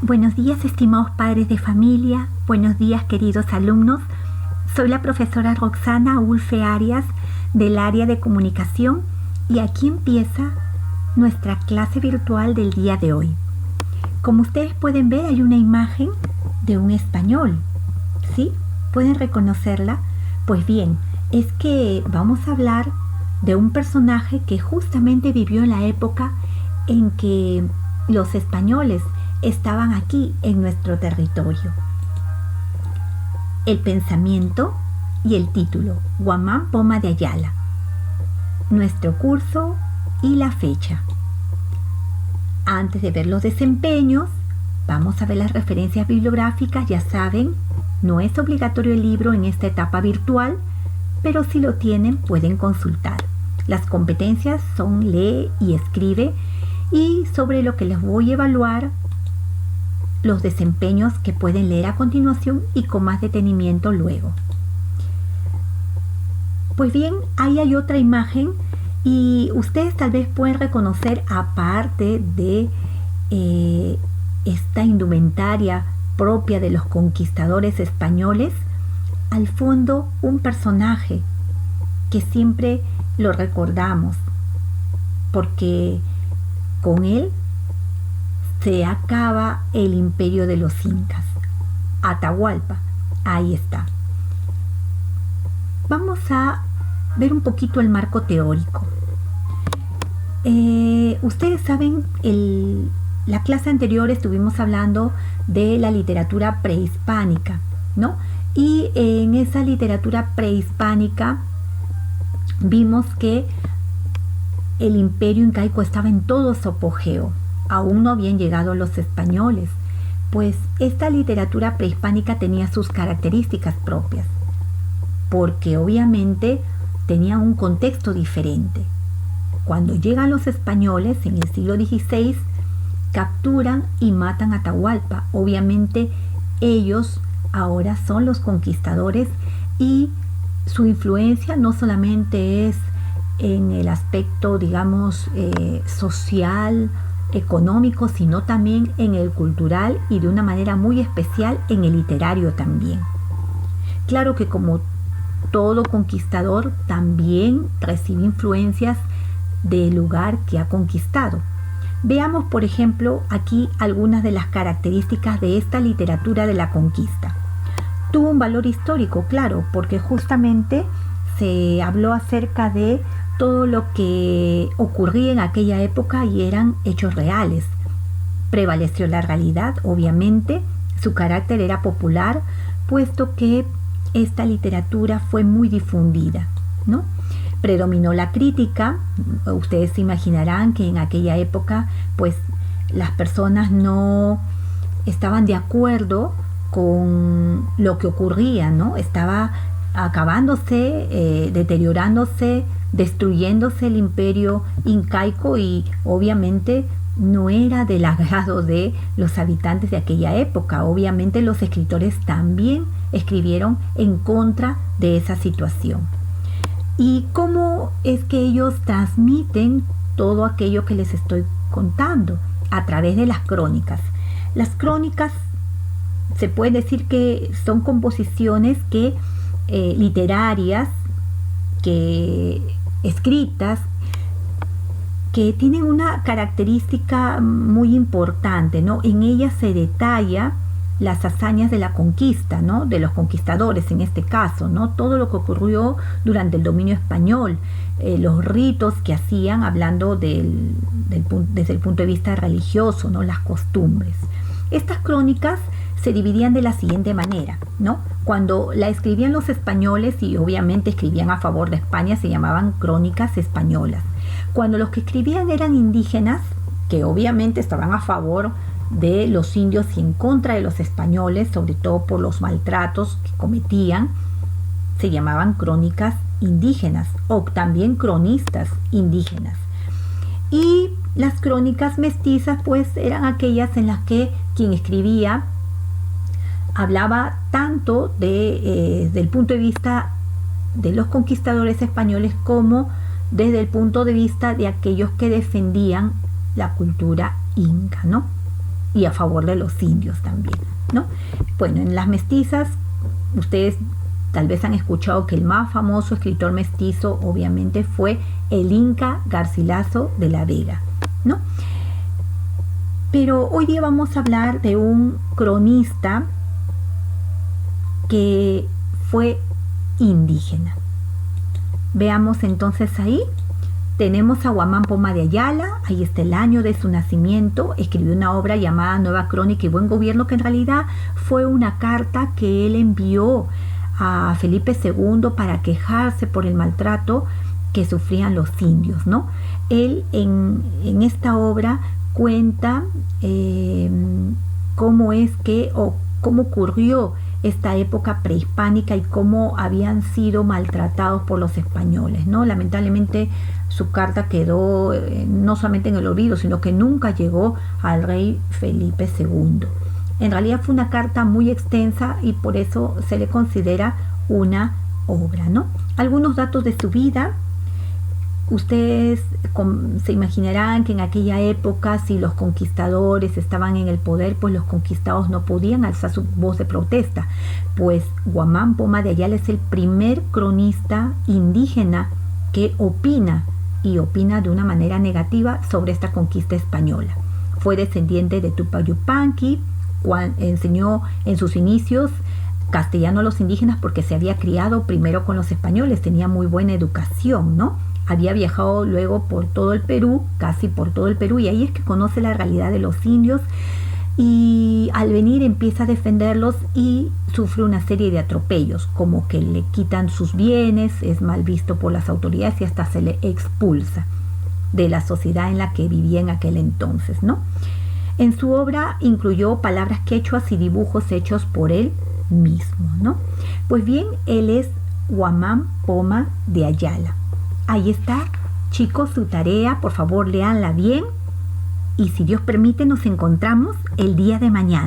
Buenos días, estimados padres de familia, buenos días, queridos alumnos. Soy la profesora Roxana Ulfe Arias del área de comunicación y aquí empieza nuestra clase virtual del día de hoy. Como ustedes pueden ver, hay una imagen de un español, ¿sí? ¿Pueden reconocerla? Pues bien, es que vamos a hablar de un personaje que justamente vivió en la época en que los españoles estaban aquí en nuestro territorio. El pensamiento y el título, Guamán Poma de Ayala. Nuestro curso y la fecha. Antes de ver los desempeños, vamos a ver las referencias bibliográficas. Ya saben, no es obligatorio el libro en esta etapa virtual, pero si lo tienen pueden consultar. Las competencias son lee y escribe, y sobre lo que les voy a evaluar, los desempeños que pueden leer a continuación y con más detenimiento luego. Pues bien, ahí hay otra imagen y ustedes tal vez pueden reconocer, aparte de esta indumentaria propia de los conquistadores españoles, al fondo un personaje que siempre lo recordamos, porque con él se acaba el imperio de los incas. Atahualpa, ahí está. Vamos a ver un poquito el marco teórico. Ustedes saben, la clase anterior estuvimos hablando de la literatura prehispánica, ¿no? Y en esa literatura prehispánica vimos que el imperio incaico estaba en todo su apogeo. Aún no habían llegado los españoles, pues esta literatura prehispánica tenía sus características propias, porque obviamente tenía un contexto diferente. Cuando llegan los españoles en el siglo XVI, capturan y matan a Atahualpa. Obviamente ellos ahora son los conquistadores y su influencia no solamente es en el aspecto, digamos, social, económico, sino también en el cultural y de una manera muy especial en el literario también. Claro que como todo conquistador también recibe influencias del lugar que ha conquistado. Veamos, por ejemplo, aquí algunas de las características de esta literatura de la conquista. Tuvo un valor histórico, claro, porque justamente se habló acerca de todo lo que ocurría en aquella época y eran hechos reales. Prevaleció la realidad, obviamente, su carácter era popular, puesto que esta literatura fue muy difundida, ¿no? Predominó la crítica. Ustedes se imaginarán que en aquella época, pues, las personas no estaban de acuerdo con lo que ocurría, ¿no? Estaba acabándose, deteriorándose, destruyéndose el imperio incaico y obviamente no era del agrado de los habitantes de aquella época. Obviamente los escritores también escribieron en contra de esa situación. ¿Y cómo es que ellos transmiten todo aquello que les estoy contando? A través de las crónicas. Las crónicas se puede decir que son composiciones que literarias, que escritas, que tienen una característica muy importante, ¿no? En ellas se detalla las hazañas de la conquista, ¿no? De los conquistadores en este caso, ¿no? Todo lo que ocurrió durante el dominio español, los ritos que hacían, hablando desde el punto de vista religioso, ¿no? Las costumbres. Estas crónicas se dividían de la siguiente manera, ¿no? Cuando la escribían los españoles y obviamente escribían a favor de España, se llamaban crónicas españolas. Cuando los que escribían eran indígenas, que obviamente estaban a favor de los indios y en contra de los españoles, sobre todo por los maltratos que cometían, se llamaban crónicas indígenas o también cronistas indígenas. Y las crónicas mestizas, pues, eran aquellas en las que quien escribía hablaba tanto desde el punto de vista de los conquistadores españoles como desde el punto de vista de aquellos que defendían la cultura inca, ¿no? y a favor de los indios también, ¿no? Bueno, en las mestizas, ustedes tal vez han escuchado que el más famoso escritor mestizo obviamente fue el Inca Garcilaso de la Vega, ¿no? Pero hoy día vamos a hablar de un cronista que fue indígena. Veamos entonces ahí. Tenemos a Guamán Poma de Ayala, ahí está el año de su nacimiento, escribió una obra llamada Nueva Crónica y Buen Gobierno, que en realidad fue una carta que él envió a Felipe II para quejarse por el maltrato que sufrían los indios, ¿no? Él en esta obra cuenta cómo es que, o cómo ocurrió esta época prehispánica y cómo habían sido maltratados por los españoles, ¿no? Lamentablemente su carta quedó no solamente en el olvido, sino que nunca llegó al rey Felipe II. En realidad fue una carta muy extensa y por eso se le considera una obra, ¿no? Algunos datos de su vida. Ustedes se imaginarán que en aquella época, si los conquistadores estaban en el poder, pues los conquistados no podían alzar su voz de protesta. Pues Guamán Poma de Ayala es el primer cronista indígena que opina, y opina de una manera negativa sobre esta conquista española. Fue descendiente de Tupac Yupanqui, enseñó en sus inicios castellano a los indígenas porque se había criado primero con los españoles, tenía muy buena educación, ¿no? Había viajado luego por todo el Perú, casi por todo el Perú, y ahí es que conoce la realidad de los indios, y al venir empieza a defenderlos y sufre una serie de atropellos, como que le quitan sus bienes, es mal visto por las autoridades y hasta se le expulsa de la sociedad en la que vivía en aquel entonces, ¿no? En su obra incluyó palabras quechuas y dibujos hechos por él mismo, ¿no? Pues bien, él es Guamán Poma de Ayala. Ahí está, chicos, su tarea, por favor léanla bien y si Dios permite nos encontramos el día de mañana.